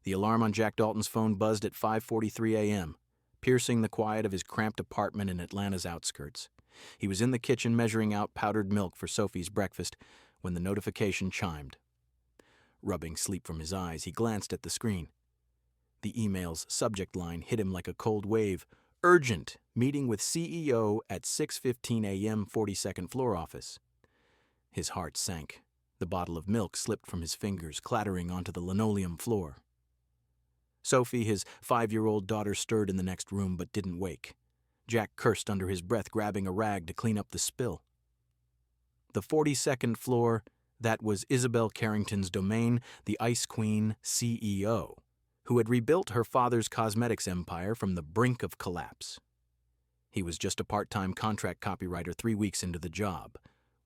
The alarm on Jack Dalton's phone buzzed at 5:43 a.m., piercing the quiet of his cramped apartment in Atlanta's outskirts. He was in the kitchen measuring out powdered milk for Sophie's breakfast when the notification chimed. Rubbing sleep from his eyes, he glanced at the screen. The email's subject line hit him like a cold wave. Urgent, meeting with CEO at 6:15 a.m. 42nd floor office. His heart sank. The bottle of milk slipped from his fingers, clattering onto the linoleum floor. Sophie, his 5-year-old daughter, stirred in the next room but didn't wake. Jack cursed under his breath, grabbing a rag to clean up the spill. The 42nd floor, that was Isabel Carrington's domain, the Ice Queen CEO, who had rebuilt her father's cosmetics empire from the brink of collapse. He was just a part-time contract copywriter 3 weeks into the job.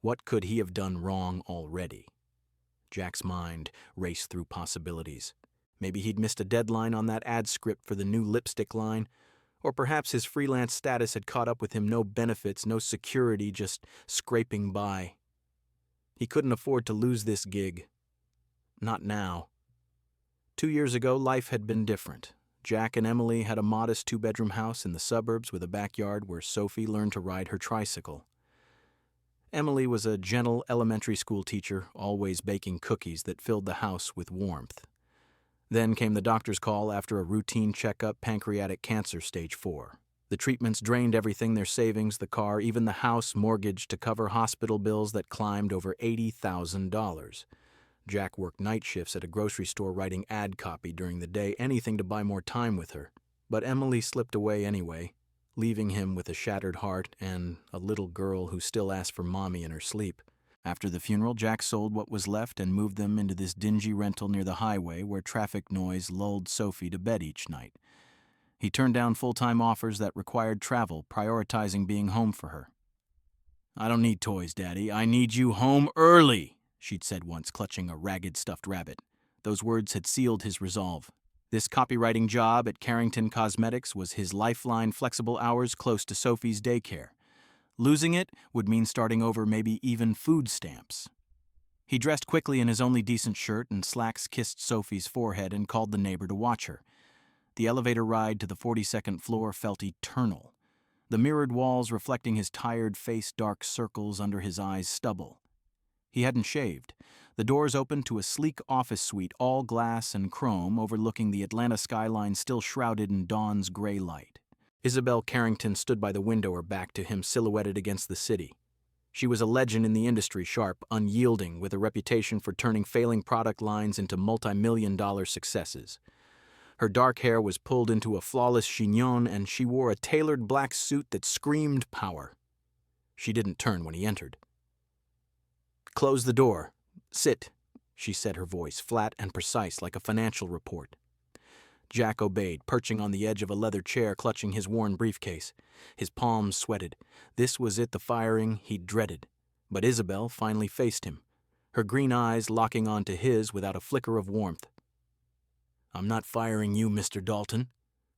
What could he have done wrong already? Jack's mind raced through possibilities. Maybe he'd missed a deadline on that ad script for the new lipstick line, or perhaps his freelance status had caught up with him, no benefits, no security, just scraping by. He couldn't afford to lose this gig. Not now. 2 years ago, life had been different. Jack and Emily had a modest 2-bedroom house in the suburbs with a backyard where Sophie learned to ride her tricycle. Emily was a gentle elementary school teacher, always baking cookies that filled the house with warmth. Then came the doctor's call after a routine checkup, pancreatic cancer stage 4. The treatments drained everything, their savings, the car, even the house mortgage to cover hospital bills that climbed over $80,000. Jack worked night shifts at a grocery store writing ad copy during the day, anything to buy more time with her. But Emily slipped away anyway, leaving him with a shattered heart and a little girl who still asked for mommy in her sleep. After the funeral, Jack sold what was left and moved them into this dingy rental near the highway where traffic noise lulled Sophie to bed each night. He turned down full-time offers that required travel, prioritizing being home for her. "I don't need toys, Daddy. I need you home early," she'd said once, clutching a ragged stuffed rabbit. Those words had sealed his resolve. This copywriting job at Carrington Cosmetics was his lifeline, flexible hours close to Sophie's daycare. Losing it would mean starting over, maybe even food stamps. He dressed quickly in his only decent shirt, and slacks kissed Sophie's forehead and called the neighbor to watch her. The elevator ride to the 42nd floor felt eternal, the mirrored walls reflecting his tired face, dark circles under his eyes' stubble. He hadn't shaved. The doors opened to a sleek office suite, all glass and chrome, overlooking the Atlanta skyline still shrouded in dawn's gray light. Isabel Carrington stood by the window, her back to him, silhouetted against the city. She was a legend in the industry, sharp, unyielding, with a reputation for turning failing product lines into multi-million-dollar successes. Her dark hair was pulled into a flawless chignon, and she wore a tailored black suit that screamed power. She didn't turn when he entered. "Close the door. Sit," she said, her voice flat and precise like a financial report. Jack obeyed, perching on the edge of a leather chair, clutching his worn briefcase. His palms sweated. This was it, the firing he'd dreaded. But Isabel finally faced him, her green eyes locking onto his without a flicker of warmth. "I'm not firing you, Mr. Dalton."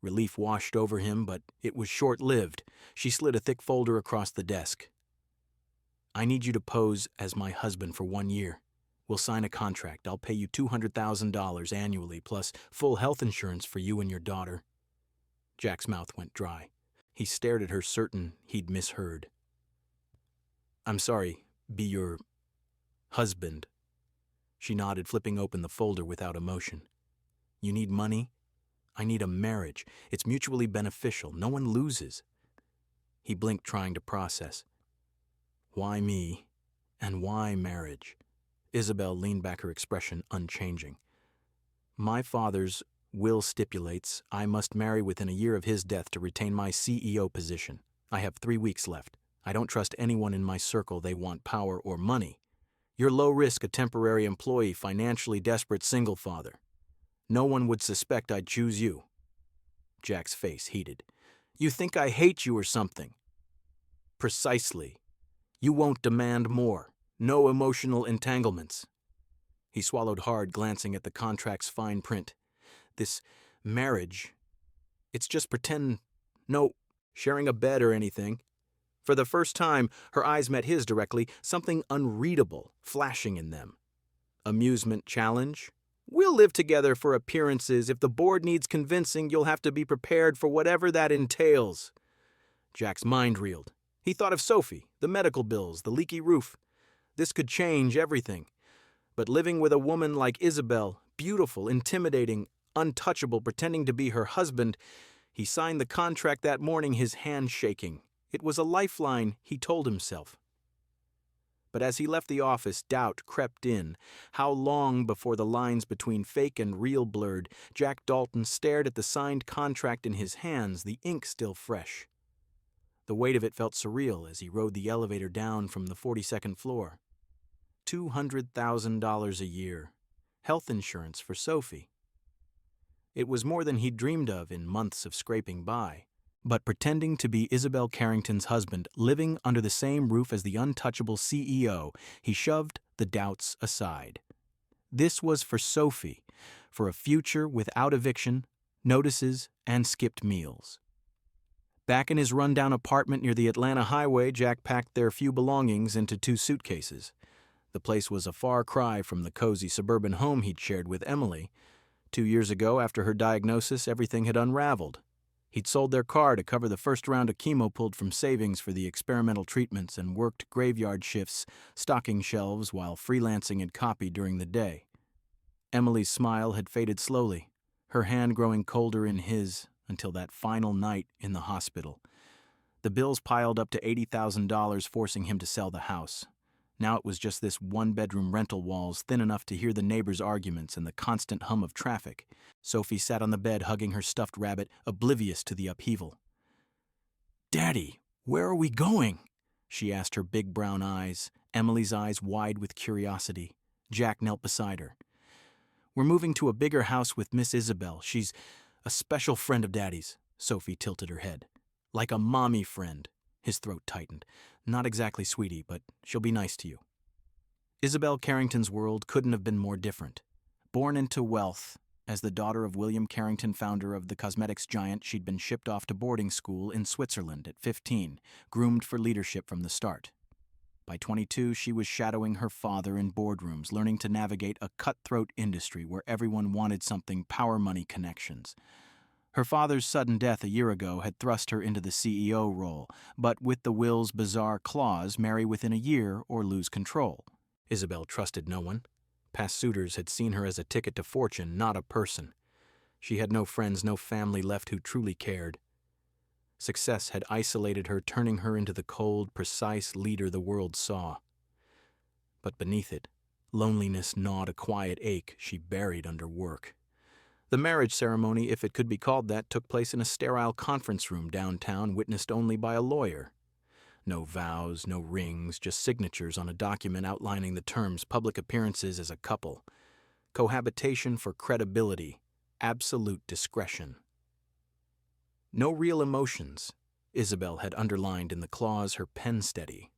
Relief washed over him, but it was short-lived. She slid a thick folder across the desk. "I need you to pose as my husband for 1 year. We'll sign a contract. I'll pay you $200,000 annually, plus full health insurance for you and your daughter." Jack's mouth went dry. He stared at her, certain he'd misheard. "I'm sorry, be your husband." She nodded, flipping open the folder without emotion. "You need money? I need a marriage. It's mutually beneficial. No one loses." He blinked, trying to process. Why me? And why marriage? Isabel leaned back, her expression unchanging. "My father's will stipulates I must marry within a year of his death to retain my CEO position. I have 3 weeks left. I don't trust anyone in my circle. They want power or money. You're low risk, a temporary employee, financially desperate single father. No one would suspect I'd choose you." Jack's face heated. "You think I hate you or something?" "Precisely. You won't demand more. No emotional entanglements." He swallowed hard, glancing at the contract's fine print. "This marriage, it's just pretend. No sharing a bed or anything." For the first time, her eyes met his directly, something unreadable flashing in them. Amusement challenge? We'll live together for appearances. If the board needs convincing, you'll have to be prepared for whatever that entails." Jack's mind reeled. He thought of Sophie, the medical bills, the leaky roof. This could change everything. But living with a woman like Isabel, beautiful, intimidating, untouchable, pretending to be her husband, he signed the contract that morning, his hand shaking. It was a lifeline, he told himself. But as he left the office, doubt crept in. How long before the lines between fake and real blurred? Jack Dalton stared at the signed contract in his hands, the ink still fresh. The weight of it felt surreal as he rode the elevator down from the 42nd floor. $200,000 a year. Health insurance for Sophie. It was more than he'd dreamed of in months of scraping by. But pretending to be Isabel Carrington's husband, living under the same roof as the untouchable CEO, he shoved the doubts aside. This was for Sophie, for a future without eviction, notices, and skipped meals. Back in his rundown apartment near the Atlanta highway, Jack packed their few belongings into 2 suitcases. The place was a far cry from the cozy suburban home he'd shared with Emily. 2 years ago, after her diagnosis, everything had unraveled. He'd sold their car to cover the first round of chemo pulled from savings for the experimental treatments and worked graveyard shifts, stocking shelves while freelancing and copied during the day. Emily's smile had faded slowly, her hand growing colder in his until that final night in the hospital. The bills piled up to $80,000, forcing him to sell the house. Now it was just this 1-bedroom rental walls thin enough to hear the neighbors' arguments and the constant hum of traffic. Sophie sat on the bed hugging her stuffed rabbit, oblivious to the upheaval. "Daddy, where are we going?" she asked, her big brown eyes, Emily's eyes wide with curiosity. Jack knelt beside her. "We're moving to a bigger house with Miss Isabel. She's a special friend of Daddy's." Sophie tilted her head. "Like a mommy friend." His throat tightened. "Not exactly sweetie, but she'll be nice to you." Isabel Carrington's world couldn't have been more different. Born into wealth, as the daughter of William Carrington, founder of the cosmetics giant, she'd been shipped off to boarding school in Switzerland at 15, groomed for leadership from the start. By 22, she was shadowing her father in boardrooms, learning to navigate a cutthroat industry where everyone wanted something power money connections. Her father's sudden death a year ago had thrust her into the CEO role, but with the will's bizarre clause, marry within a year or lose control. Isabel trusted no one. Past suitors had seen her as a ticket to fortune, not a person. She had no friends, no family left who truly cared. Success had isolated her, turning her into the cold, precise leader the world saw. But beneath it, loneliness gnawed a quiet ache she buried under work. The marriage ceremony, if it could be called that, took place in a sterile conference room downtown, witnessed only by a lawyer. No vows, no rings, just signatures on a document outlining the terms, public appearances as a couple. Cohabitation for credibility, absolute discretion. No real emotions, Isabel had underlined in the clause, her pen steady.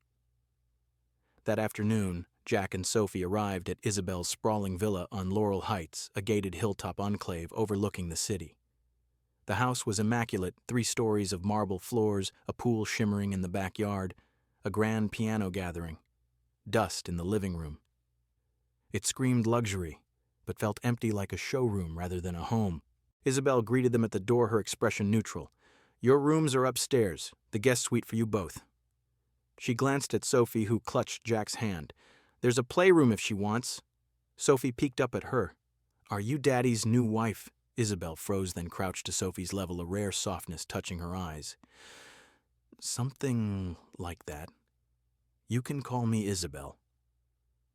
That afternoon, Jack and Sophie arrived at Isabel's sprawling villa on Laurel Heights, a gated hilltop enclave overlooking the city. The house was immaculate, 3 stories of marble floors, a pool shimmering in the backyard, a grand piano gathering, dust in the living room. It screamed luxury, but felt empty like a showroom rather than a home. Isabel greeted them at the door, her expression neutral. "Your rooms are upstairs, the guest suite for you both." She glanced at Sophie, who clutched Jack's hand. "There's a playroom if she wants." Sophie peeked up at her. "Are you Daddy's new wife?" Isabel froze, then crouched to Sophie's level, a rare softness touching her eyes. "Something like that. You can call me Isabel."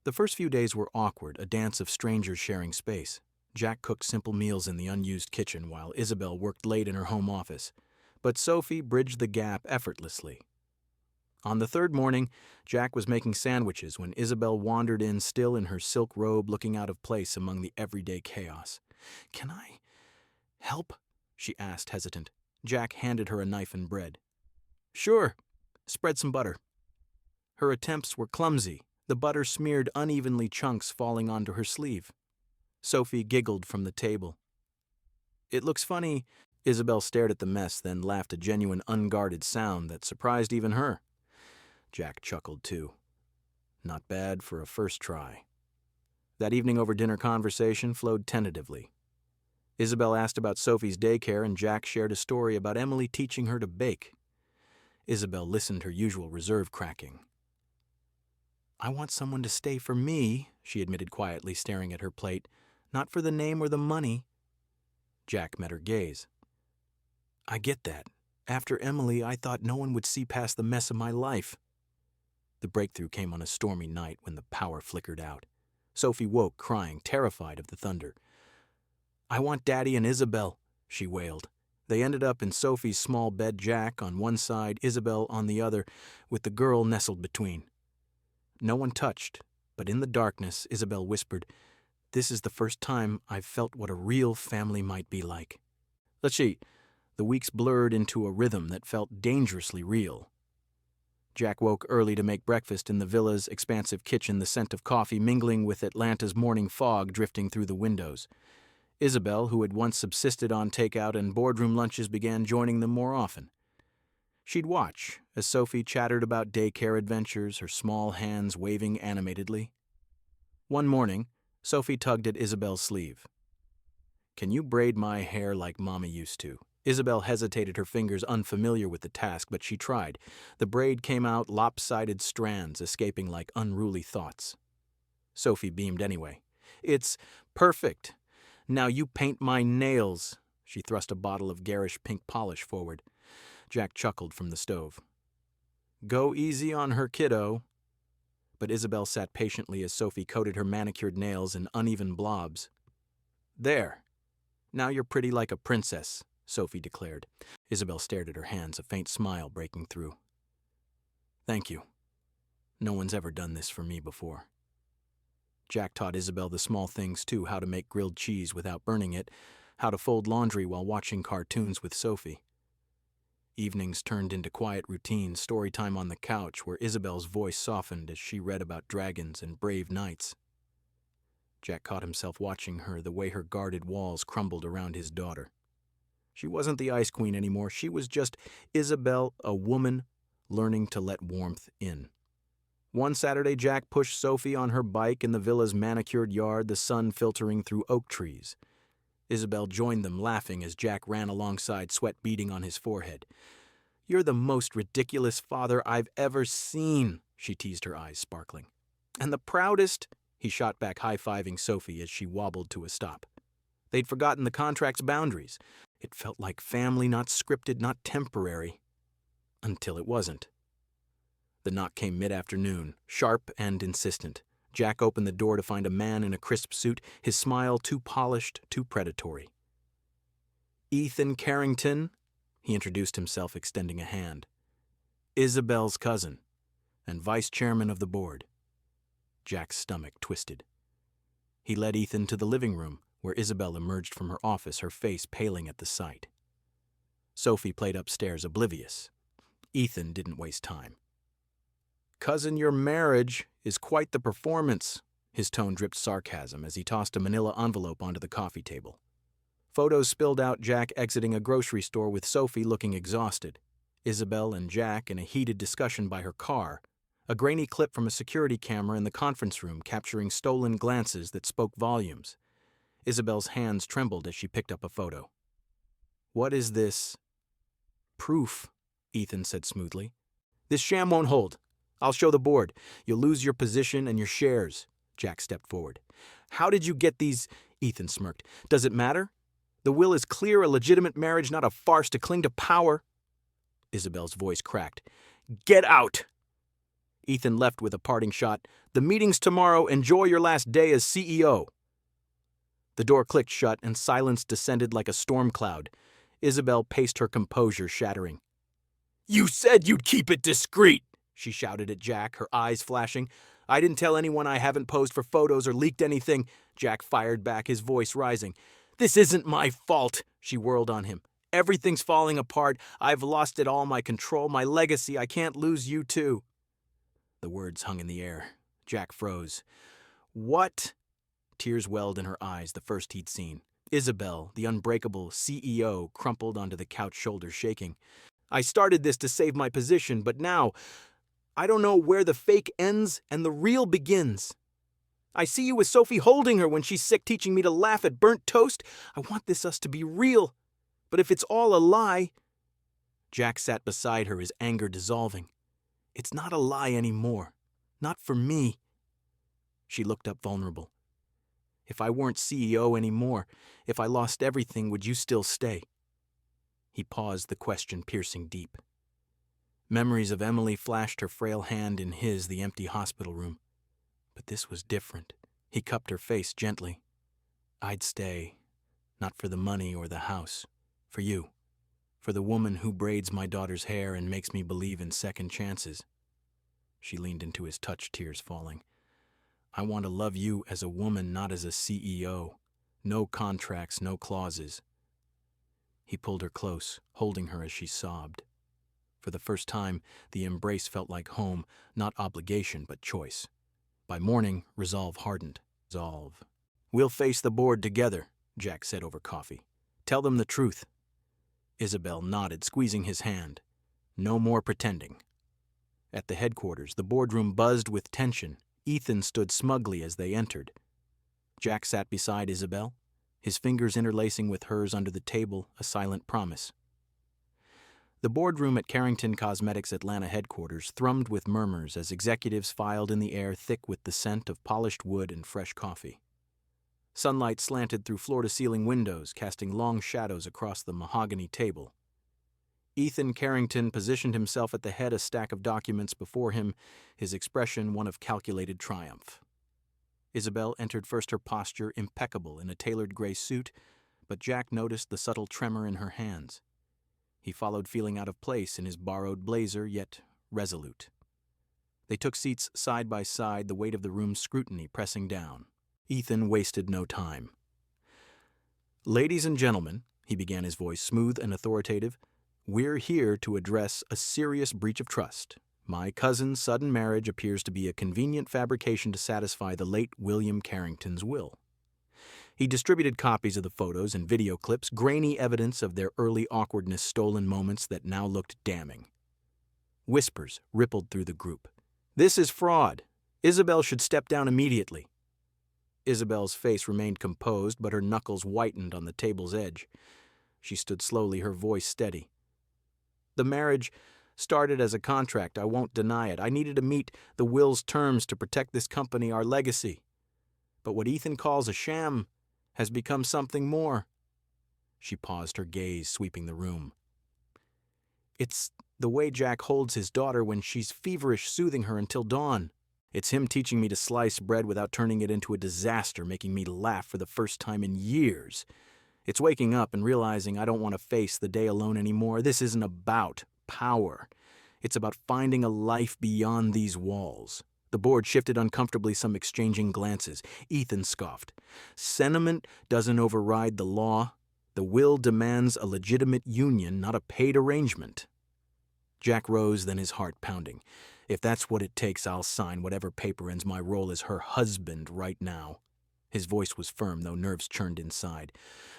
The first few days were awkward, a dance of strangers sharing space. Jack cooked simple meals in the unused kitchen while Isabel worked late in her home office. But Sophie bridged the gap effortlessly. On the 3rd morning, Jack was making sandwiches when Isabel wandered in, still in her silk robe, looking out of place among the everyday chaos. "Can I help?" she asked, hesitant. Jack handed her a knife and bread. "Sure. Spread some butter." Her attempts were clumsy, the butter smeared unevenly, chunks falling onto her sleeve. Sophie giggled from the table. "It looks funny." Isabel stared at the mess, then laughed, a genuine, unguarded sound that surprised even her. Jack chuckled too. Not bad for a first try. That evening over dinner conversation flowed tentatively. Isabel asked about Sophie's daycare, and Jack shared a story about Emily teaching her to bake. Isabel listened, her usual reserve cracking. "I want someone to stay for me," she admitted quietly, staring at her plate. "Not for the name or the money." Jack met her gaze. "I get that. After Emily, I thought no one would see past the mess of my life." The breakthrough came on a stormy night when the power flickered out. Sophie woke, crying, terrified of the thunder. "I want Daddy and Isabel," she wailed. They ended up in Sophie's small bed, Jack on one side, Isabel on the other, with the girl nestled between. No one touched, but in the darkness, Isabel whispered, "This is the first time I've felt what a real family might be like." Let's see. The weeks blurred into a rhythm that felt dangerously real. Jack woke early to make breakfast in the villa's expansive kitchen, the scent of coffee mingling with Atlanta's morning fog drifting through the windows. Isabel, who had once subsisted on takeout and boardroom lunches, began joining them more often. She'd watch as Sophie chattered about daycare adventures, her small hands waving animatedly. One morning, Sophie tugged at Isabel's sleeve. "Can you braid my hair like Mommy used to?" Isabel hesitated, her fingers unfamiliar with the task, but she tried. The braid came out lopsided strands, escaping like unruly thoughts. Sophie beamed anyway. "It's perfect. Now you paint my nails." She thrust a bottle of garish pink polish forward. Jack chuckled from the stove. "Go easy on her, kiddo." But Isabel sat patiently as Sophie coated her manicured nails in uneven blobs. "There. Now you're pretty like a princess," Sophie declared. Isabel stared at her hands, a faint smile breaking through. "Thank you. No one's ever done this for me before." Jack taught Isabel the small things too, how to make grilled cheese without burning it, how to fold laundry while watching cartoons with Sophie. Evenings turned into quiet routine, story time on the couch, where Isabel's voice softened as she read about dragons and brave knights. Jack caught himself watching her, the way her guarded walls crumbled around his daughter. She wasn't the Ice Queen anymore. She was just Isabel, a woman learning to let warmth in. One Saturday, Jack pushed Sophie on her bike in the villa's manicured yard, the sun filtering through oak trees. Isabel joined them, laughing as Jack ran alongside, sweat beading on his forehead. "You're the most ridiculous father I've ever seen," she teased, her eyes sparkling. "And the proudest," he shot back, high-fiving Sophie as she wobbled to a stop. They'd forgotten the contract's boundaries. It felt like family, not scripted, not temporary. Until it wasn't. The knock came mid-afternoon, sharp and insistent. Jack opened the door to find a man in a crisp suit, his smile too polished, too predatory. "Ethan Carrington," he introduced himself, extending a hand. "Isabel's cousin, and vice chairman of the board." Jack's stomach twisted. He led Ethan to the living room, where Isabel emerged from her office, her face paling at the sight. Sophie played upstairs, oblivious. Ethan didn't waste time. "Cousin, your marriage is quite the performance." His tone dripped sarcasm as he tossed a manila envelope onto the coffee table. Photos spilled out, Jack exiting a grocery store with Sophie looking exhausted, Isabel and Jack in a heated discussion by her car, a grainy clip from a security camera in the conference room capturing stolen glances that spoke volumes. Isabel's hands trembled as she picked up a photo. "What is this?" "Proof," Ethan said smoothly. "This sham won't hold. I'll show the board. You'll lose your position and your shares." Jack stepped forward. "How did you get these?" Ethan smirked. "Does it matter? The will is clear, a legitimate marriage, not a farce to cling to power." Isabel's voice cracked. "Get out!" Ethan left with a parting shot. "The meeting's tomorrow. Enjoy your last day as CEO." The door clicked shut and silence descended like a storm cloud. Isabel paced, her composure shattering. "You said you'd keep it discreet," she shouted at Jack, her eyes flashing. "I didn't tell anyone. I haven't posed for photos or leaked anything," Jack fired back, his voice rising. "This isn't my fault," she whirled on him. "Everything's falling apart. I've lost it all, my control, my legacy. I can't lose you too." The words hung in the air. Jack froze. "What?" Tears welled in her eyes, the first he'd seen. Isabel, the unbreakable CEO, crumpled onto the couch, shoulders shaking. "I started this to save my position, but now I don't know where the fake ends and the real begins." I see you with Sophie holding her when she's sick, teaching me to laugh at burnt toast. I want us to be real. But if it's all a lie... Jack sat beside her, his anger dissolving. It's not a lie anymore. Not for me. She looked up vulnerable. If I weren't CEO anymore, if I lost everything, would you still stay? He paused, the question piercing deep. Memories of Emily flashed her frail hand in his, the empty hospital room. But this was different. He cupped her face gently. I'd stay, not for the money or the house, for you, for the woman who braids my daughter's hair and makes me believe in second chances. She leaned into his touch, tears falling. I want to love you as a woman, not as a CEO. No contracts, no clauses. He pulled her close, holding her as she sobbed. For the first time, the embrace felt like home, not obligation, but choice. By morning, resolve hardened. Resolve. We'll face the board together, Jack said over coffee. Tell them the truth. Isabel nodded, squeezing his hand. No more pretending. At the headquarters, the boardroom buzzed with tension. Ethan stood smugly as they entered. Jack sat beside Isabel, his fingers interlacing with hers under the table, a silent promise. The boardroom at Carrington Cosmetics Atlanta headquarters thrummed with murmurs as executives filed in the air thick with the scent of polished wood and fresh coffee. Sunlight slanted through floor-to-ceiling windows, casting long shadows across the mahogany table. Ethan Carrington positioned himself at the head, a stack of documents before him, his expression one of calculated triumph. Isabel entered first, her posture impeccable in a tailored gray suit, but Jack noticed the subtle tremor in her hands. He followed, feeling out of place in his borrowed blazer, yet resolute. They took seats side by side, the weight of the room's scrutiny pressing down. Ethan wasted no time. Ladies and gentlemen, he began, his voice smooth and authoritative, we're here to address a serious breach of trust. My cousin's sudden marriage appears to be a convenient fabrication to satisfy the late William Carrington's will. He distributed copies of the photos and video clips, grainy evidence of their early awkwardness, stolen moments that now looked damning. Whispers rippled through the group. This is fraud. Isabel should step down immediately. Isabel's face remained composed, but her knuckles whitened on the table's edge. She stood slowly, her voice steady. The marriage started as a contract. I won't deny it. I needed to meet the will's terms to protect this company, our legacy. But what Ethan calls a sham has become something more. She paused, her gaze sweeping the room. It's the way Jack holds his daughter when she's feverish, soothing her until dawn. It's him teaching me to slice bread without turning it into a disaster, making me laugh for the first time in years. It's waking up and realizing I don't want to face the day alone anymore. This isn't about power. It's about finding a life beyond these walls. The board shifted uncomfortably, some exchanging glances. Ethan scoffed. Sentiment doesn't override the law. The will demands a legitimate union, not a paid arrangement. Jack rose, then his heart pounding. If that's what it takes, I'll sign whatever paper ends my role as her husband right now. His voice was firm, though nerves churned inside.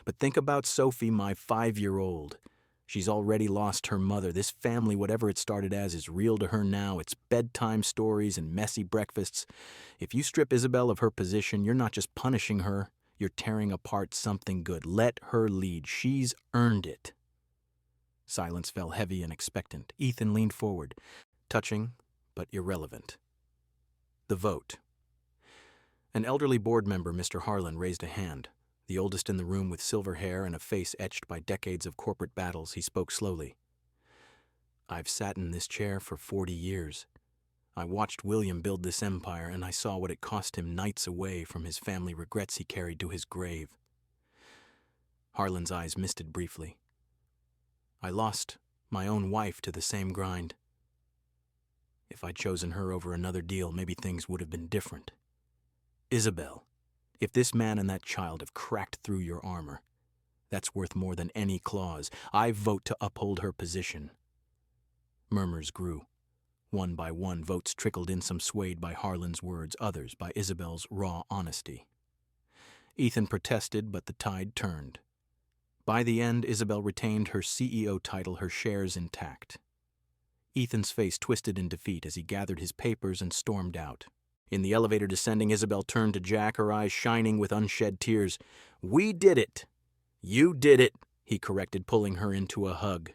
But think about Sophie, my 5-year-old. She's already lost her mother. This family, whatever it started as, is real to her now. It's bedtime stories and messy breakfasts. If you strip Isabel of her position, you're not just punishing her. You're tearing apart something good. Let her lead. She's earned it. Silence fell heavy and expectant. Ethan leaned forward, touching but irrelevant. The vote. An elderly board member, Mr. Harlan, raised a hand. The oldest in the room, with silver hair and a face etched by decades of corporate battles, he spoke slowly. I've sat in this chair for 40 years. I watched William build this empire, and I saw what it cost him nights away from his family regrets he carried to his grave. Harlan's eyes misted briefly. I lost my own wife to the same grind. If I'd chosen her over another deal, maybe things would have been different. Isabel, if this man and that child have cracked through your armor, that's worth more than any clause. I vote to uphold her position. Murmurs grew. One by one, votes trickled in, some swayed by Harlan's words, others by Isabel's raw honesty. Ethan protested, but the tide turned. By the end, Isabel retained her CEO title, her shares intact. Ethan's face twisted in defeat as he gathered his papers and stormed out. In the elevator descending, Isabel turned to Jack, her eyes shining with unshed tears. "We did it." "You did it," he corrected, pulling her into a hug.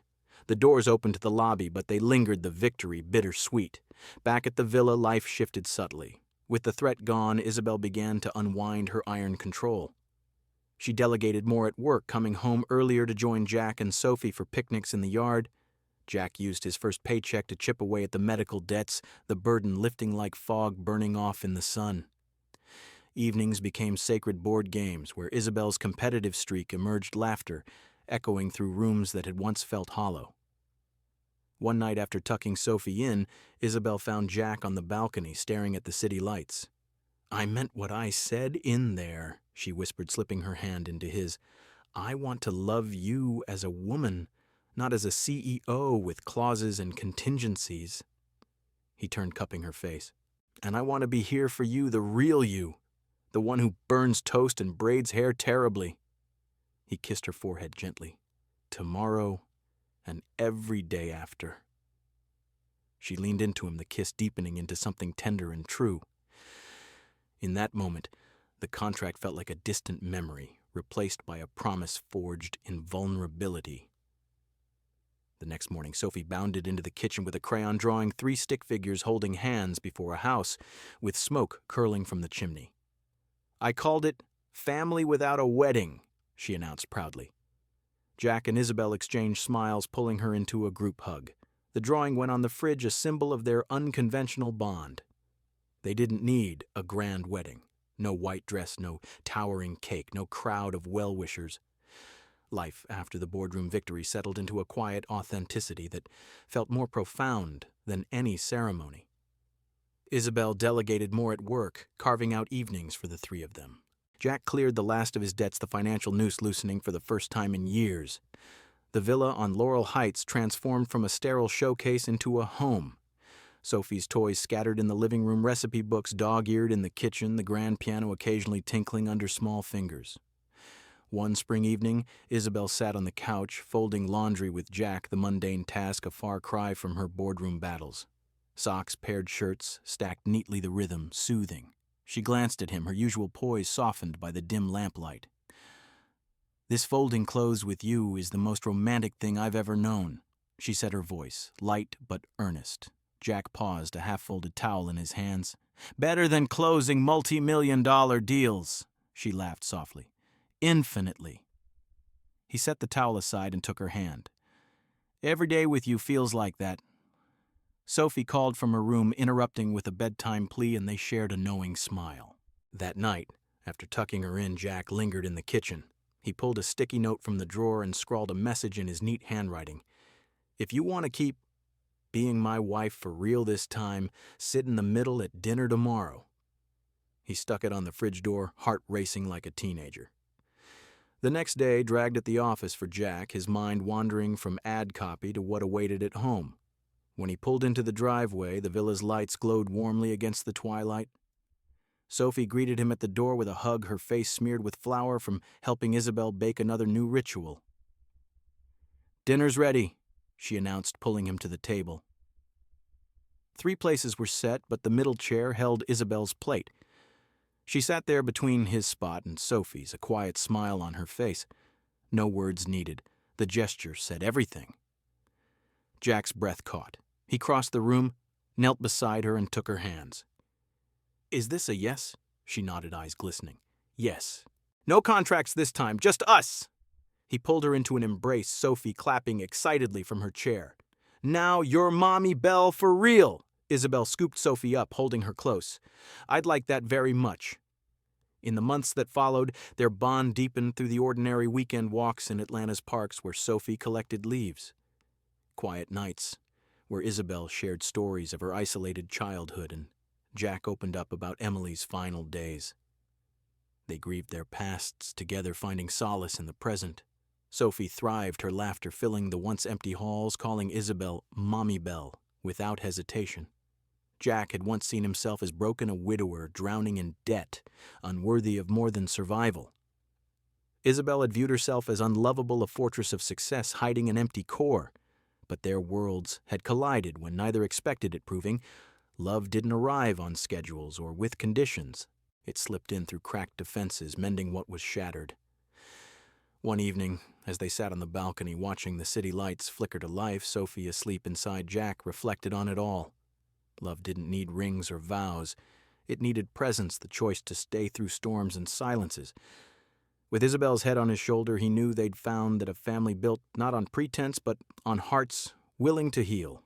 The doors opened to the lobby, but they lingered, the victory bittersweet. Back at the villa, life shifted subtly. With the threat gone, Isabel began to unwind her iron control. She delegated more at work, coming home earlier to join Jack and Sophie for picnics in the yard. Jack used his first paycheck to chip away at the medical debts, the burden lifting like fog burning off in the sun. Evenings became sacred board games, where Isabel's competitive streak emerged laughter, echoing through rooms that had once felt hollow. One night after tucking Sophie in, Isabel found Jack on the balcony staring at the city lights. "I meant what I said in there," she whispered, slipping her hand into his. "I want to love you as a woman, not as a CEO with clauses and contingencies." He turned, cupping her face. "And I want to be here for you, the real you, the one who burns toast and braids hair terribly." He kissed her forehead gently. "Tomorrow and every day after." She leaned into him, the kiss deepening into something tender and true. In that moment, the contract felt like a distant memory, replaced by a promise forged in vulnerability. The next morning, Sophie bounded into the kitchen with a crayon, drawing 3 stick figures holding hands before a house, with smoke curling from the chimney. "I called it Family Without a Wedding," she announced proudly. Jack and Isabel exchanged smiles, pulling her into a group hug. The drawing went on the fridge, a symbol of their unconventional bond. They didn't need a grand wedding. No white dress, no towering cake, no crowd of well-wishers. Life after the boardroom victory settled into a quiet authenticity that felt more profound than any ceremony. Isabel delegated more at work, carving out evenings for the 3 of them. Jack cleared the last of his debts, the financial noose loosening for the first time in years. The villa on Laurel Heights transformed from a sterile showcase into a home. Sophie's toys scattered in the living room, recipe books dog-eared in the kitchen, the grand piano occasionally tinkling under small fingers. One spring evening, Isabel sat on the couch, folding laundry with Jack, the mundane task a far cry from her boardroom battles. Socks, paired shirts, stacked neatly, the rhythm soothing. She glanced at him, her usual poise softened by the dim lamplight. "This folding clothes with you is the most romantic thing I've ever known," she said, her voice light but earnest. Jack paused, a half-folded towel in his hands. "Better than closing multi-million-dollar deals," she laughed softly. "Infinitely." He set the towel aside and took her hand. "Every day with you feels like that." Sophie called from her room, interrupting with a bedtime plea, and they shared a knowing smile. That night, after tucking her in, Jack lingered in the kitchen. He pulled a sticky note from the drawer and scrawled a message in his neat handwriting. "If you want to keep being my wife for real this time, sit in the middle at dinner tomorrow." He stuck it on the fridge door, heart racing like a teenager. The next day dragged at the office for Jack, his mind wandering from ad copy to what awaited at home. When he pulled into the driveway, the villa's lights glowed warmly against the twilight. Sophie greeted him at the door with a hug, her face smeared with flour from helping Isabel bake another new ritual. "Dinner's ready," she announced, pulling him to the table. 3 places were set, but the middle chair held Isabel's plate. She sat there between his spot and Sophie's, a quiet smile on her face. No words needed. The gesture said everything. Jack's breath caught. He crossed the room, knelt beside her, and took her hands. "Is this a yes?" She nodded, eyes glistening. "Yes. No contracts this time, just us." He pulled her into an embrace, Sophie clapping excitedly from her chair. "Now you're Mommy Belle for real." Isabel scooped Sophie up, holding her close. "I'd like that very much." In the months that followed, their bond deepened through the ordinary weekend walks in Atlanta's parks where Sophie collected leaves. Quiet nights, where Isabel shared stories of her isolated childhood and Jack opened up about Emily's final days. They grieved their pasts together, finding solace in the present. Sophie thrived, her laughter filling the once empty halls, calling Isabel Mommy Belle without hesitation. Jack had once seen himself as broken, a widower, drowning in debt, unworthy of more than survival. Isabel had viewed herself as unlovable, a fortress of success hiding an empty core. But their worlds had collided when neither expected it, proving Love didn't arrive on schedules or with conditions. It slipped in through cracked defenses, mending what was shattered. One evening, as they sat on the balcony watching the city lights flicker to life, Sophie, asleep inside Jack, reflected on it all. Love didn't need rings or vows. It needed presence, the choice to stay through storms and silences. With Isabel's head on his shoulder, he knew they'd found that a family built not on pretense but on hearts willing to heal.